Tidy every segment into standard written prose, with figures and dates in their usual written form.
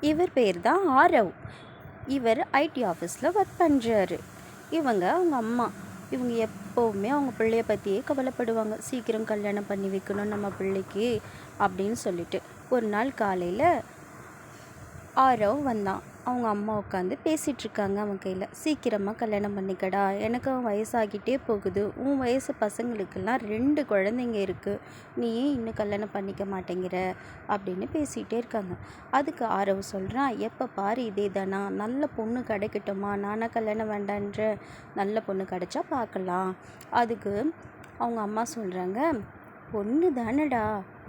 இவர் பேர் தான் ஆரவ். இவர் ஐடி ஆஃபீஸில் ஒர்க் பண்ணுறாரு. அவங்க அம்மா எப்போவுமே அவங்க பிள்ளைய பற்றியே கவலைப்படுவாங்க. சீக்கிரம் கல்யாணம் பண்ணி வைக்கணும் நம்ம பிள்ளைக்கு அப்படின்னு சொல்லிட்டு. ஒரு நாள் காலையில் ஆரவ் வந்தான். அவங்க அம்மா உட்காந்து பேசிகிட்ருக்காங்க அவன் கையில். சீக்கிரமாக கல்யாணம் பண்ணிக்கடா, எனக்கு அவன் வயசாகிட்டே போகுது, உன் வயசு பசங்களுக்கெல்லாம் 2 குழந்தைங்க இருக்குது, நீ இன்னும் கல்யாணம் பண்ணிக்க மாட்டேங்கிற அப்படின்னு பேசிகிட்டே இருக்காங்க. அதுக்கு ஆரவ் சொல்கிறான், எப்போ பாரு இதே தானா, நல்ல பொண்ணு கிடைக்கட்டுமா, நானா கல்யாணம் வேண்டான்ற, நல்ல பொண்ணு கிடைச்சா பார்க்கலாம். அதுக்கு அவங்க அம்மா சொல்கிறாங்க, பொண்ணு தானடா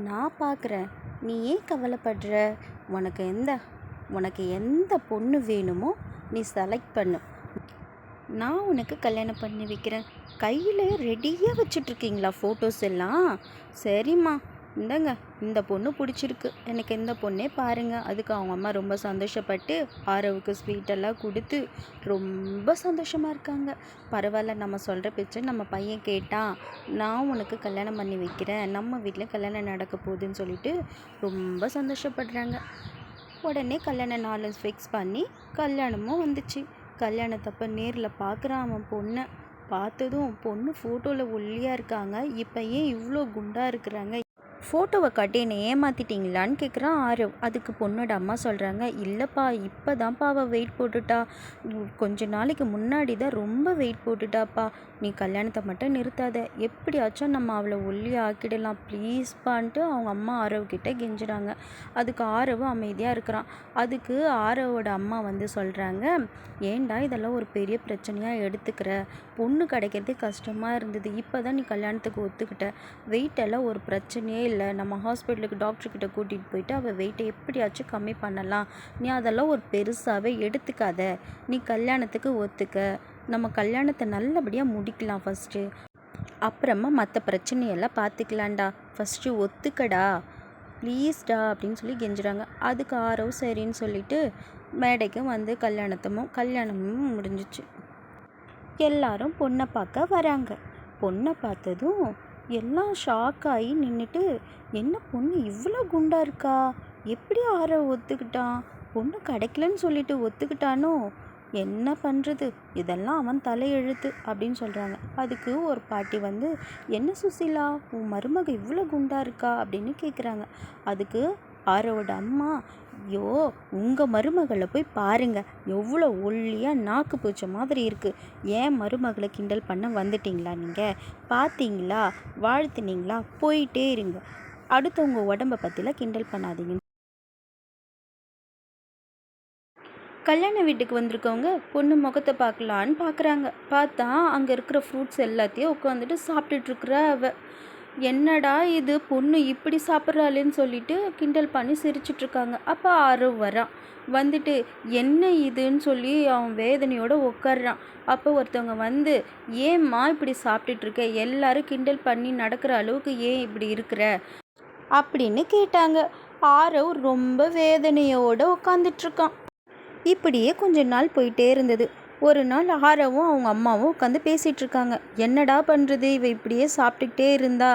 நான் பார்க்குறேன், நீ ஏன் கவலைப்படுற, உனக்கு எந்த பொண்ணு வேணுமோ நீ செலக்ட் பண்ணு, நான் உனக்கு கல்யாணம் பண்ணி வைக்கிறேன். கையில் ரெடியாக வச்சிட்ருக்கீங்களா ஃபோட்டோஸ் எல்லாம்? சரிம்மா, இந்தங்க இந்த பொண்ணு பிடிச்சிருக்கு, எனக்கு இந்த பொண்ணே பாருங்கள். அதுக்கு அவங்க அம்மா ரொம்ப சந்தோஷப்பட்டு ஆரவுக்கு ஸ்வீட்டெல்லாம் கொடுத்து ரொம்ப சந்தோஷமாக இருக்காங்க. பரவாயில்ல, நம்ம சொல்கிற பேச்சு நம்ம பையன் கேட்டான், நான் உனக்கு கல்யாணம் பண்ணி வைக்கிறேன், நம்ம வீட்டில் கல்யாணம் நடக்க போகுதுன்னு சொல்லிட்டு ரொம்ப சந்தோஷப்படுறாங்க. உடனே கல்யாண நாள் ஃபிக்ஸ் பண்ணி கல்யாணமும் வந்துச்சு. கல்யாணத்தப்போ நேரில் பார்க்குறான் அவன் பொண்ணை. பார்த்ததும் பொண்ணு ஃபோட்டோவில் ஒல்லியாக இருக்காங்க, இப்போ ஏன் இவ்வளோ குண்டாக இருக்கிறாங்க, ஃபோட்டோவை காட்டி என்னை ஏமாற்றிட்டீங்களான்னு கேட்குறான் ஆரவ். அதுக்கு பொண்ணோட அம்மா சொல்கிறாங்க, இல்லைப்பா இப்போ தான்ப்பா அவள் வெயிட் போட்டுட்டா, கொஞ்ச நாளைக்கு முன்னாடி தான் ரொம்ப வெயிட் போட்டுட்டாப்பா, நீ கல்யாணத்தை மட்டும் நிறுத்தாத, எப்படியாச்சும் நம்ம அவளை ஒல்லி ஆக்கிடலாம் ப்ளீஸ்பான்ட்டு அவங்க அம்மா ஆரவ்கிட்ட கெஞ்சுறாங்க. அதுக்கு ஆரவும் அமைதியாக இருக்கிறான். அதுக்கு ஆரவோட அம்மா சொல்கிறாங்க, ஏண்டா இதெல்லாம் ஒரு பெரிய பிரச்சனையாக எடுத்துக்கிற, பொண்ணு கிடைக்கிறதே கஷ்டமாக இருந்தது, இப்போ தான் நீ கல்யாணத்துக்கு ஒத்துக்கிட்ட, வெயிட்டெல்லாம் ஒரு பிரச்சனையே இல்லை, நம்ம ஹாஸ்பிட்டலுக்கு டாக்டர்கிட்ட கூட்டிகிட்டு போயிட்டு அவள் வெயிட்டை எப்படியாச்சும் கம்மி பண்ணலாம், நீ அதெல்லாம் ஒரு பெருசாகவே எடுத்துக்காத, நீ கல்யாணத்துக்கு ஒத்துக்க, நம்ம கல்யாணத்தை நல்லபடியாக முடிக்கலாம் ஃபஸ்ட்டு, அப்புறமா மற்ற பிரச்சனையெல்லாம் பார்த்துக்கலான்டா, ஃபஸ்ட்டு ஒத்துக்கடா ப்ளீஸ்டா அப்படின்னு சொல்லி கெஞ்சுறாங்க. அதுக்கு ஆரவ் சரின்னு சொல்லிட்டு மேடைக்கு கல்யாணமும் முடிஞ்சிச்சு. எல்லாரும் பொண்ணை பார்க்க வராங்க. பொண்ணை பார்த்ததும் எல்லாம் ஷாக் ஆகி நின்றுட்டு, என்ன பொண்ணு இவ்வளோ குண்டா இருக்கா, எப்படி ஆரவ் ஒத்துக்கிட்டான், பொண்ணு கிடைக்கலன்னு சொல்லிட்டு ஒத்துக்கிட்டானோ, என்ன பண்ணுறது, இதெல்லாம் அவன் தலையெழுத்து அப்படின்னு சொல்கிறாங்க. அதுக்கு ஒரு பாட்டி என்ன சுசிலா, உன் மருமக இவ்வளோ குண்டா இருக்கா அப்படின்னு கேட்குறாங்க. அதுக்கு ஆரவோட அம்மா, ஐயோ உங்கள் மருமகளை போய் பாருங்கள், எவ்வளோ ஒல்லியாக நாக்கு பூச்ச மாதிரி இருக்குது, ஏன் மருமகளை கிண்டல் பண்ண வந்துட்டிங்களா, நீங்கள் பார்த்தீங்களா, வாழ்த்துனீங்களா, போயிட்டே இருங்க, அடுத்தவங்க உடம்பை பற்றிலாம் கிண்டல் பண்ணாதீங்க. கல்யாண வீட்டுக்கு வந்திருக்கவங்க பொண்ணு முகத்தை பார்க்கலான்னு பார்க்குறாங்க. பார்த்தா அங்கே இருக்கிற ஃப்ரூட்ஸ் எல்லாத்தையும் உட்காந்துட்டு சாப்பிட்டுட்ருக்குற என்னடா இது, பொண்ணு இப்படி சாப்பிட்றாளேன்னு சொல்லிட்டு கிண்டல் பண்ணி சிரிச்சிட்ருக்காங்க. அப்போ ஆரவ் வரான். என்ன இதுன்னு சொல்லி அவன் வேதனையோடு உட்காடுறான். அப்போ ஒருத்தவங்க ஏம்மா இப்படி சாப்பிட்டுட்ருக்க, எல்லாரும் கிண்டல் பண்ணி நடக்கிற அளவுக்கு ஏன் இப்படி இருக்கிற அப்படின்னு கேட்டாங்க. ஆரவ் ரொம்ப வேதனையோடு உட்காந்துட்ருக்கான். இப்படியே கொஞ்ச நாள் போயிட்டே இருந்தது. ஒரு நாள் ஆரவும் அவங்க அம்மாவும் உட்காந்து பேசிகிட்ருக்காங்க. என்னடா பண்ணுறது, இவ இப்படியே சாப்பிட்டுக்கிட்டே இருந்தா,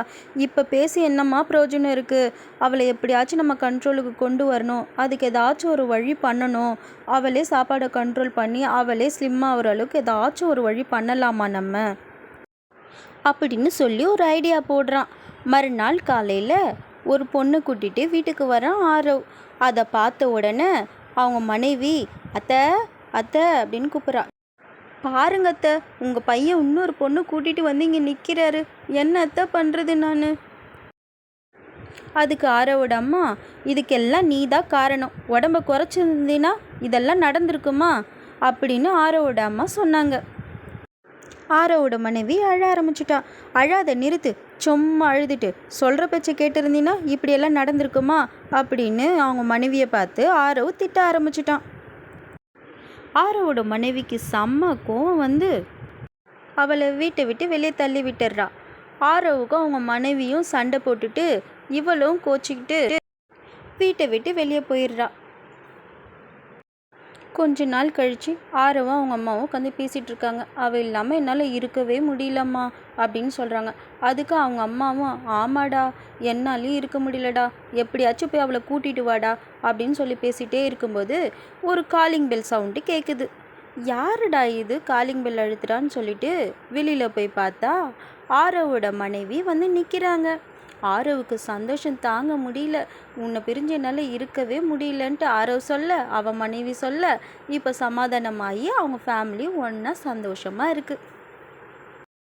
இப்போ பேசி என்னம்மா பிரயோஜனம் இருக்குது, அவளை எப்படியாச்சும் நம்ம கண்ட்ரோலுக்கு கொண்டு வரணும், அதுக்கு ஏதாச்சும் ஒரு வழி பண்ணணும், அவளே சாப்பாடை கண்ட்ரோல் பண்ணி அவளே ஸ்லிம்மாக ஆகிற அளவுக்கு ஏதாச்சும் ஒரு வழி பண்ணலாமா நம்ம அப்படின்னு சொல்லி ஒரு ஐடியா போடுறான். மறுநாள் காலையில் ஒரு பொண்ணு கூட்டிகிட்டு வீட்டுக்கு வரான் ஆரவ். அதை பார்த்த உடனே அவங்க மனைவி, அத்தை அத்தை அப்படின்னு கூப்பிட்றா. பாருங்க அத்தை, உங்கள் பையன் இன்னொரு பொண்ணு கூட்டிகிட்டு இங்கே நிற்கிறாரு, என்ன அத்தை பண்ணுறது நான். அதுக்கு ஆரவோட அம்மா, இதுக்கெல்லாம் நீ தான் காரணம், உடம்ப குறைச்சிருந்தீன்னா இதெல்லாம் நடந்திருக்குமா அப்படின்னு ஆரவோட அம்மா சொன்னாங்க. ஆரவோட மனைவி அழ ஆரம்பிச்சிட்டா. அழாத நிறுத்து, சும்மா அழுதுட்டு சொல்கிற பேச்சை கேட்டிருந்தீன்னா இப்படியெல்லாம் நடந்திருக்குமா அப்படின்னு அவங்க மனைவியை பார்த்து ஆரவ் திட்ட ஆரம்பிச்சிட்டான். ஆரவோட மனைவிக்கு செம்ம கோவம் அவளை வீட்டை விட்டு வெளியே தள்ளி விட்டுடுறா. ஆரவுக்கும் அவங்க மனைவியும் சண்டை போட்டுட்டு இவளும் கோச்சிக்கிட்டு வீட்டை விட்டு வெளியே போயிடுறா. கொஞ்ச நாள் கழித்து ஆரவும் அவங்க அம்மாவும் உட்காந்து பேசிகிட்டு இருக்காங்க. அவள் இல்லாமல் என்னால் இருக்கவே முடியலம்மா அப்படின்னு சொல்கிறாங்க. அதுக்கு அவங்க அம்மாவும், ஆமாடா என்னாலையும் இருக்க முடியலடா, எப்படியாச்சும் போய் அவளை கூட்டிகிட்டு வாடா அப்படின்னு சொல்லி பேசிகிட்டே இருக்கும்போது ஒரு காலிங் பெல் சவுண்டு கேட்குது. யாருடா இது காலிங் பெல் அழுத்துறான்னு சொல்லிட்டு வெளியில் போய் பார்த்தா ஆரவோட மனைவி வந்து நிற்கிறாங்க. ஆரவுக்கு சந்தோஷம் தாங்க முடியல. உன்னை பிரிஞ்சு என்னால் இருக்கவே முடியலன்ட்டு ஆரவ் சொல்ல, அவன் மனைவி சொல்ல, இப்போ சமாதானமாகி அவங்க ஃபேமிலி ஒன்றா சந்தோஷமாக இருக்குது.